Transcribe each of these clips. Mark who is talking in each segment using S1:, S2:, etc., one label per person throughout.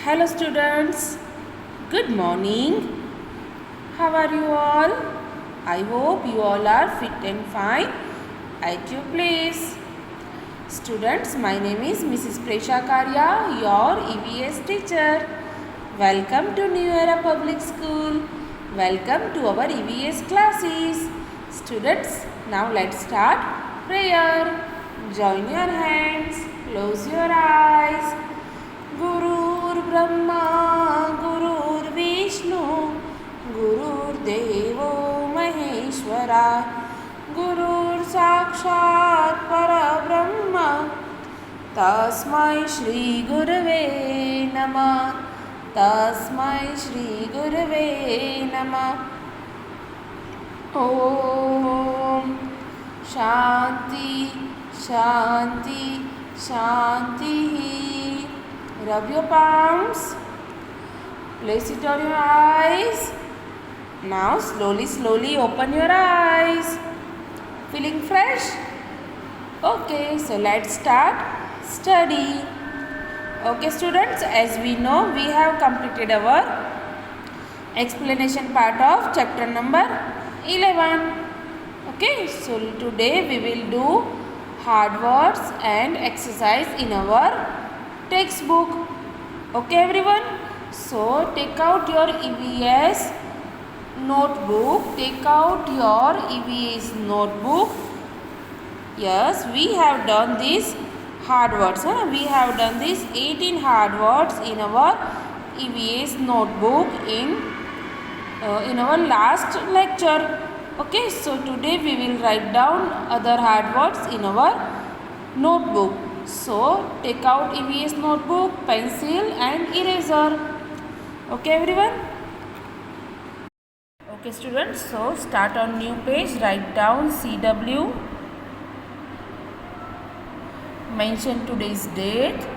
S1: Hello students, good morning. How are you all? I hope you all are fit and fine at your place. Students, my name is Mrs. Presha Karya, your EVS teacher. Welcome to New Era Public School. Welcome to our EVS classes. Students, now let's start prayer. Join your hands, close your eyes. गुरुर् Brahma गुरुर्विष्णु गुरुर्देवो महेश्वरा गुरुर्साक्षात् परब्रह्म तस्मै श्री गुरवे नमः तस्मै श्री गुरवे नमः ओम शांति शांति शांति. Rub your palms. Place it on your eyes. Now slowly open your eyes. Feeling fresh? Okay, so let's start study. Okay students, as we know, we have completed our explanation part of chapter number 11. Okay, so today we will do hard words and exercise in our textbook. Okay everyone, so take out your EVS notebook. Take out your EVS notebook. Yes, we have done these hard words. We have done these 18 hard words in our EVS notebook in our last lecture. Okay, so today we will write down other hard words in our notebook. So take out EVS notebook, pencil and eraser. Okay everyone? Okay students, so start on new page, write down CW, mention today's date.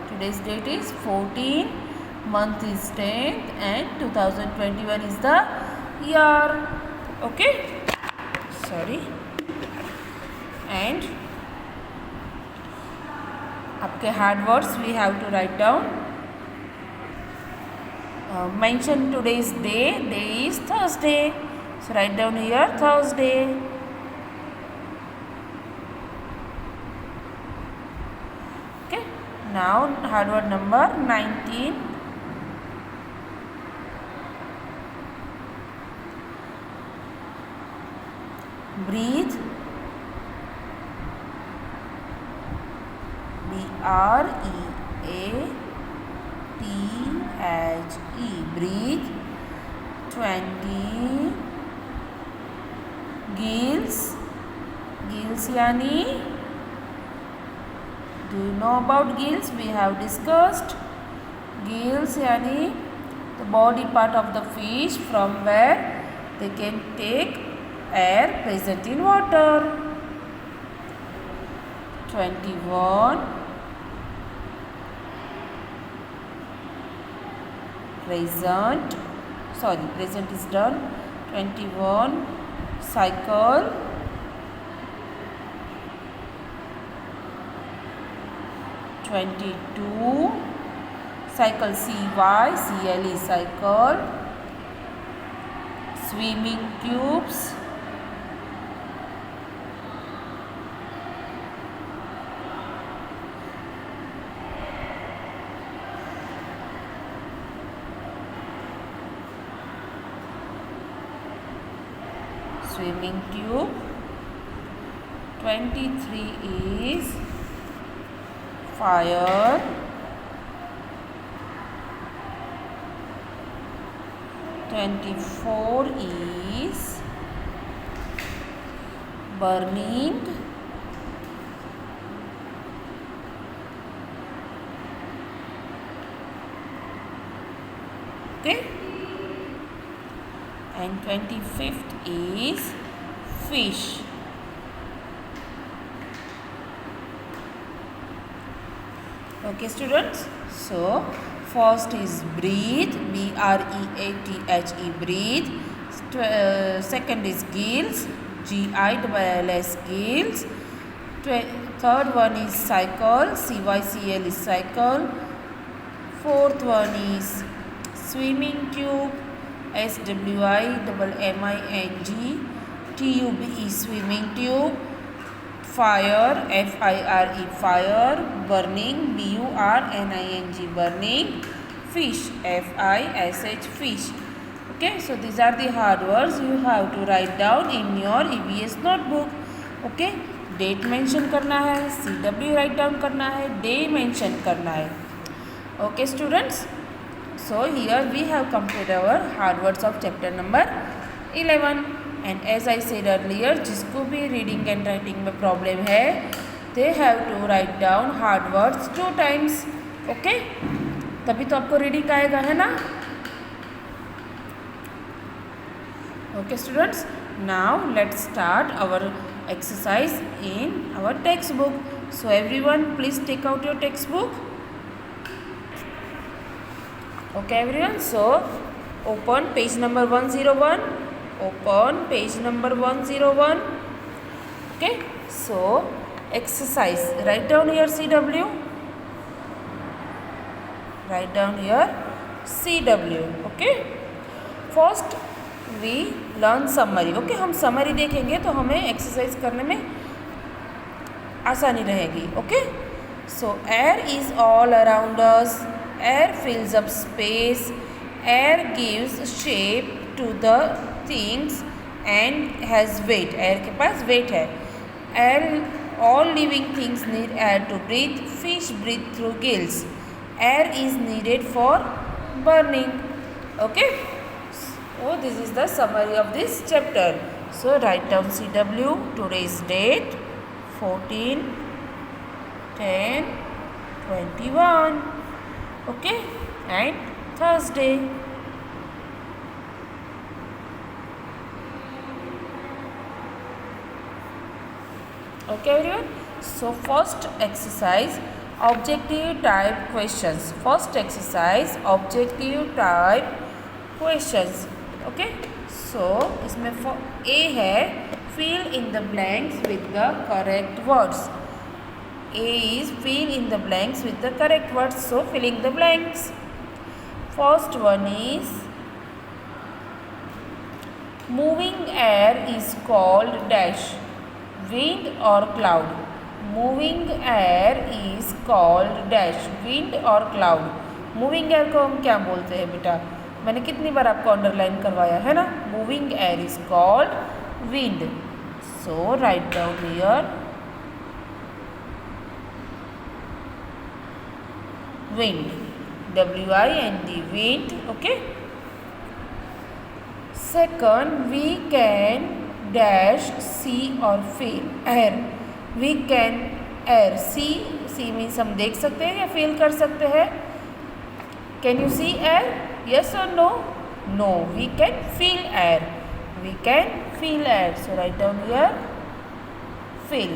S1: Today's date is 14, month is 10th and 2021 is the year. Okay, sorry. And आपके hard words we have to write down. Mention today's day. Day is Thursday, so write down here Thursday. Okay, now hard word number 19. Breathe. BREATHE, breathe. 20. Gills. Gills यानी, do you know about gills? We have discussed. Gills यानी the body part of the fish from where they can take air present in water. 21. Present is done. 21. Cycle. 22. Cycle, CYCLE, cycle. Swimming tubes. Swimming tube. 23 is fire. 24 is burning. 25th is fish. Okay students, so first is breathe, BREATHE, breathe. Second is gills, GILLS, gills. Third one is cycle, CYCL is cycle. Fourth one is swimming tube, SWIMMING swimming tube. Fire, FIRE fire. Burning, BURNING burning. Fish, FISH fish. Okay, so these are the hard words you have to write down in your EVS notebook. Okay, date mention करना है, CW write down करना है, day mention करना है. Okay students, so here we have completed our hard words of chapter number 11. And as I said earlier, जिसको भी reading and writing में problem है, they have to write down hard words 2 times. Okay, तभी तो आपको reading आएगा, है ना? Okay students, now let's start our exercise in our textbook. So everyone please take out your textbook. Okay everyone, so open page number 101. Open page number 101. Okay, so exercise, write down here CW. Write down here CW. Okay, first we learn summary. Okay, हम summary देखेंगे तो हमें exercise करने में आसानी रहेगी. Okay, so air is all around us. Air fills up space. Air gives shape to the things and has weight. Air के पास weight है. Air, all living things need air to breathe. Fish breathe through gills. Air is needed for burning. Okay, so this is the summary of this chapter. So write down CW. Today's date 14/10/21. Okay, and Thursday. Okay everyone, so first exercise, objective type questions. First exercise, objective type questions. Okay, so इसमें A है fill in the blanks with the correct words. A is fill in the blanks with the correct words, so filling the blanks. First one is moving air is called dash. Wind or cloud. Moving air is called dash. Wind or cloud. Moving air को हम क्या बोलते हैं बेटा? मैंने कितनी बार आपको underline करवाया है ना? Moving air is called wind. So write down here wind. WIND, wind. Okay. Second, we can dash see or feel air. We can air. See means हम देख सकते हैं या feel कर सकते हैं. Can you see air? Yes or no? No. We can feel air. We can feel air. So write down here feel.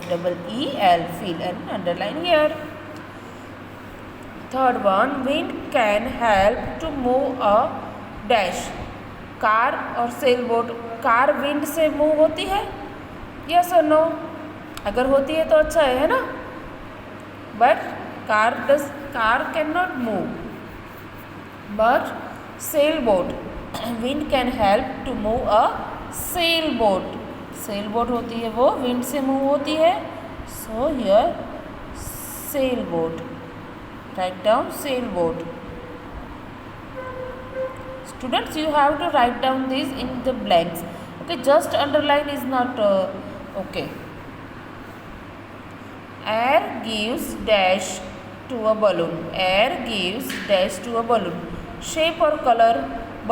S1: FEEL, feel, and underline here. Third one, wind can help to move a dash. Car और sail boat. Car wind से move होती है? Yes और no? अगर होती है तो अच्छा है ना? But car can not move. But sail boat, wind can help to move a sail boat. Sail boat होती है वो विंड से मूव होती है. So here sail boat. Write down sail boat. Students, you have to write down these in the blanks. Okay, just underline is not okay. Air gives dash to a balloon. Air gives dash to a balloon. Shape और color.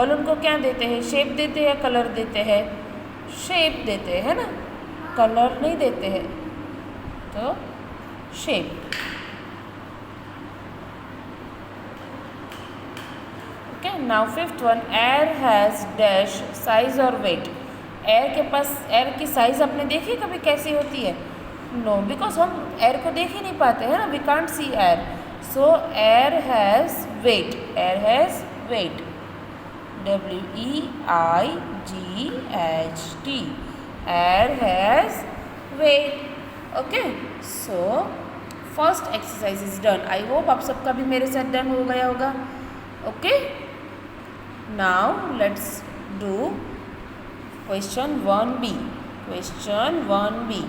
S1: balloon को क्या देते हैं? shape देते हैं, color देते हैं? shape देते हैं, है ना? color नहीं देते हैं, तो shape. Okay, now fifth one, air has dash size or weight. Air के पास, एयर की साइज़ आपने देखी कभी कैसी होती है? नो, बिकॉज हम एयर को देख ही नहीं पाते हैं ना. We can't see air. So air has weight. Air has weight. WEIGHT. Air has weight. Okay, so first exercise is done. I hope आप सबका भी मेरे साथ डन हो गया होगा. Okay, now let's do question 1b. Question 1b.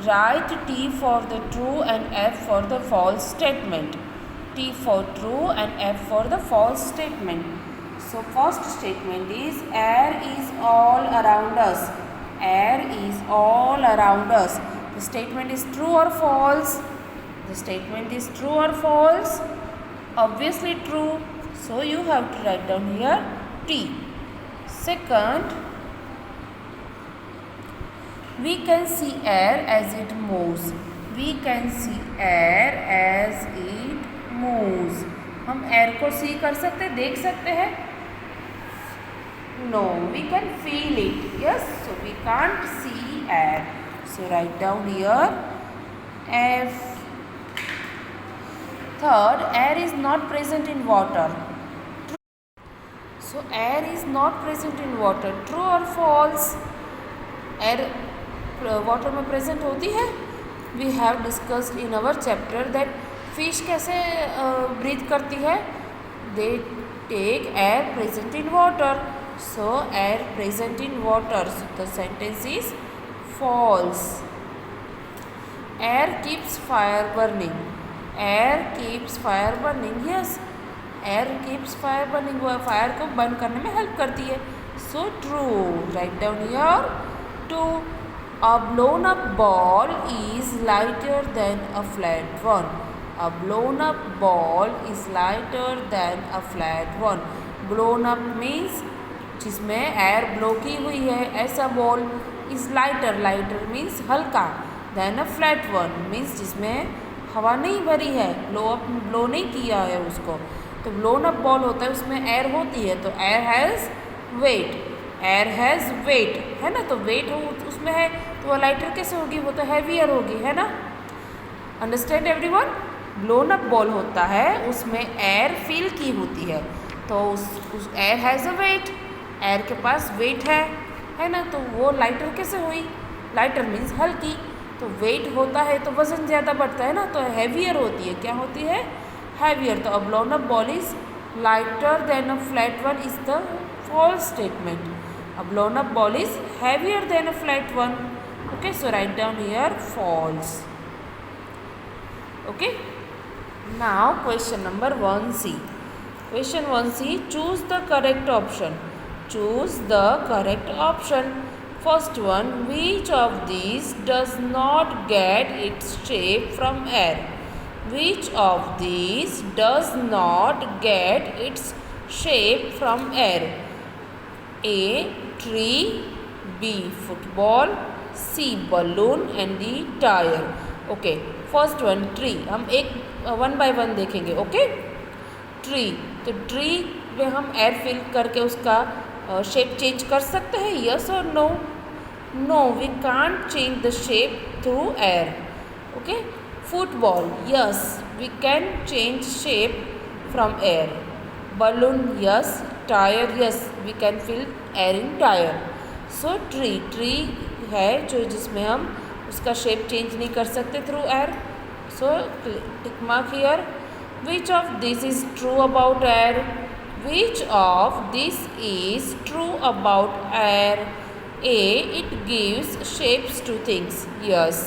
S1: Write T for the true and F for the false statement. T for true and F for the false statement. So first statement is air is all around us. Air is all around us. The statement is true or false? The statement is true or false? Obviously true. So you have to write down here T. Second, we can see air as it moves. We can see air as it moves. हम air को see कर सकते हैं, देख सकते हैं? No, we can feel it. Yes, so we can't see air. So write down here F. Third, air is not present in water. So air is not present in water. True or false? Air water में present होती है. We have discussed in our chapter that fish कैसे breathe करती है. They take air present in water. So air present in water. So the sentence is false. Air keeps fire burning. Air keeps fire burning. Yes, air keeps fire burning. वो fire को burn करने में help करती है. So true. Write down here. Two, a blown up ball is lighter than a flat one. A blown up ball is lighter than a flat one. Blown up means जिसमें air blow की हुई है, ऐसा ball. Is lighter. Lighter means हल्का. Then a flat one means जिसमें हवा नहीं भरी है, ब्लो नहीं किया है उसको. तो ब्लोन अप बॉल होता है, उसमें एयर होती है. तो air has weight. Air has wait है ना. तो वेट उसमें है तो वो लाइटर कैसे होगी? वो तो हैवियर होगी, है ना. Understand everyone. Blown up ball होता है, उसमें एयर फिल की होती है. तो उस air has a weight. Air के पास वेट है ना. तो वो लाइटर कैसे हुई? लाइटर मीन्स हल्की. तो वेट होता है तो वज़न ज़्यादा बढ़ता है ना. तो हैवियर होती है. क्या होती है? हैवियर. तो a blown up ball is lighter than a flat one is the false statement. A blown up ball is heavier than a flat one. Okay, so write down here false. Okay, now question number 1C. Question 1C, choose the correct option. Choose the correct option. First one, which of these does not get its shape from air? Which of these does not get its shape from air? A. Tree, B. Football, C. Balloon and D. Tire. Okay, first one tree. हम एक one by one देखेंगे. Okay, tree. तो tree में हम air fill करके उसका shape change कर सकते हैं. यस और no? No, we can't change the shape through air. Okay, football. Yes, we can change shape from air. Balloon, yes. Tire, yes, we can fill air in tire. So tree है जो जिसमें हम उसका shape change नहीं कर सकते through air. So tick mark here. Which of this is true about air? Which of this is true about air? A. It gives shapes two things. Yes.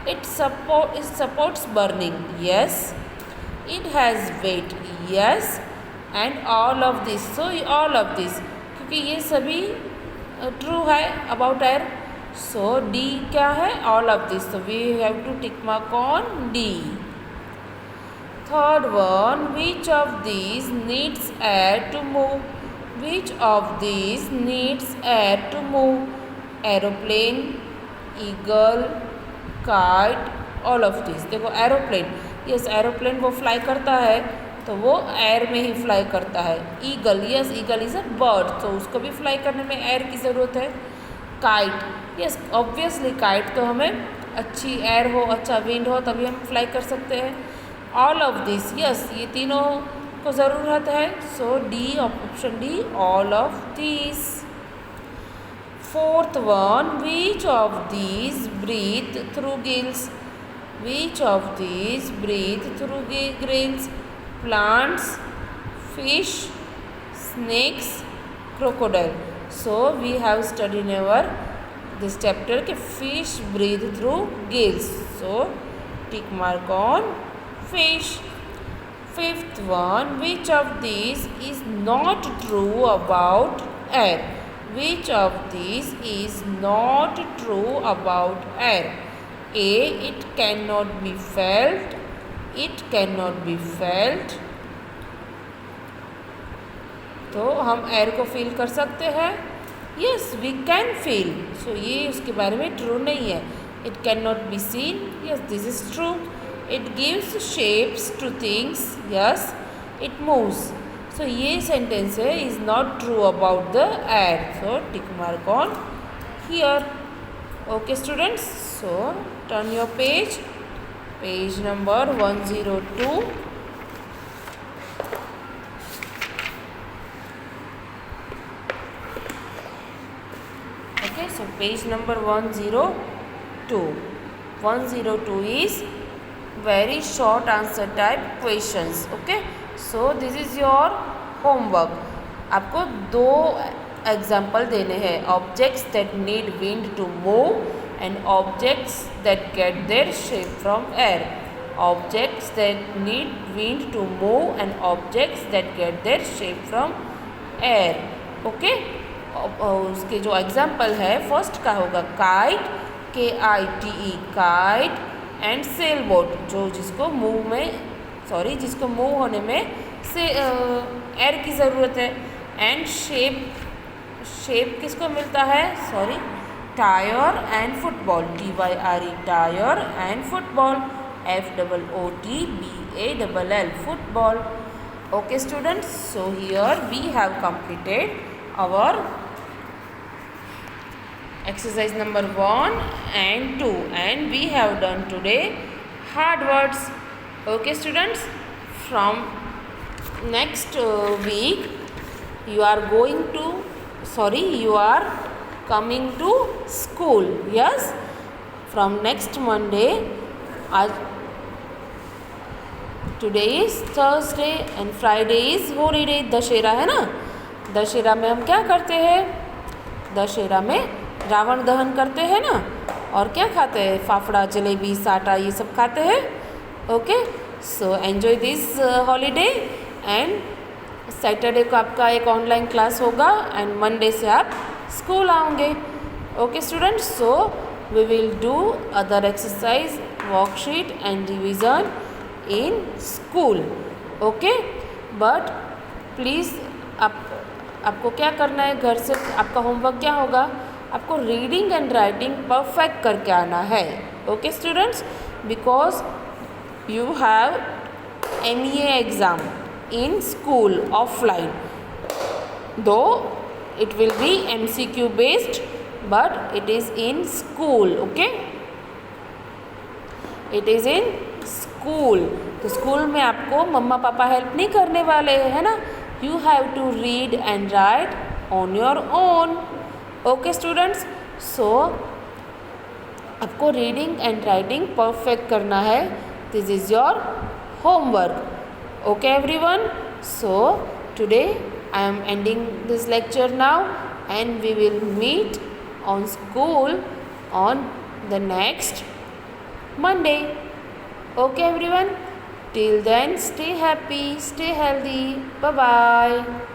S1: It supports burning. Yes. It has wait. Yes. And all of this. So all of this, क्योंकि ये सभी true है about air. So D क्या है? All of this. तो we have to tick mark on D. Third one, which of these needs air to move? Which of these needs air to move? Aeroplane, eagle, kite, all of this. देखो aeroplane. Yes, aeroplane वो fly करता है तो वो air में ही fly करता है. Eagle, yes, eagle is a bird. तो उसको भी फ्लाई करने में एयर की ज़रूरत है. काइट, यस, ऑब्वियसली काइट तो हमें अच्छी एयर हो, अच्छा विंड हो तभी हम फ्लाई कर सकते हैं. ऑल ऑफ दिस, यस, ये तीनों को ज़रूरत है. So D, option D, all of this. Fourth one, which of these breathe through gills? Which of these breathe through gills? Plants, fish, snakes, crocodile. So we have studied in our this chapter कि fish breathe through gills. So tick mark on fish. Fifth one, which of these is not true about air? Which of these is not true about air? A, it cannot be felt. It cannot be felt. तो हम air को feel कर सकते हैं. Yes, we can feel. So ये उसके बारे में ट्रू नहीं है. It can not be seen. Yes, this is true. It gives shapes to things. Yes, it moves. So ये sentence है is not true about the air. So tick mark on here. Okay students. So turn your page. Page number 102. Okay. So page number 102. 102 is very short answer type questions. Okay, so this is your homework. आपको दो example देने हैं. Objects that need wind to move and objects that get their shape from air. Objects that need wind to move and objects that get their shape from air. Okay, उसके जो example है first का होगा kite, KITE kite, and sail boat जो जिसको move होने में से एयर की ज़रूरत है. एंड शेप किसको मिलता है? Sorry, tyre and football. TYRE tyre and football. FOOTBALL football. Okay students, so here we have completed our exercise number 1 and 2 and we have done today hard words. Okay students, from next week you are coming to school. Yes, from next Monday. Today is Thursday and Friday is holiday. Dussehra है ना. दशहरा में हम क्या करते हैं? दशहरा में रावण दहन करते हैं ना. और क्या खाते हैं? फाफड़ा, जलेबी, साटा, ये सब खाते हैं. Okay, so enjoy this holiday. And Saturday को आपका एक ऑनलाइन क्लास होगा एंड मंडे से आप स्कूल आओगे. Okay students, so we will do other exercise, worksheet and revision in school. Okay, but please आपको क्या करना है घर से? आपका होमवर्क क्या होगा? आपको रीडिंग एंड राइटिंग परफेक्ट करके आना है. Okay students, because you have MEA exam in school offline. दो it will be MCQ based but it is in school. Okay, it is in school. तो स्कूल में आपको मम्मा पापा हेल्प नहीं करने वाले है ना. You have to read and write on your own. Okay students, so आपको रीडिंग एंड राइटिंग परफेक्ट करना है. This is your homework. Okay everyone, so today I am ending this lecture now and we will meet on school on the next Monday. Okay everyone, till then stay happy, stay healthy. Bye bye.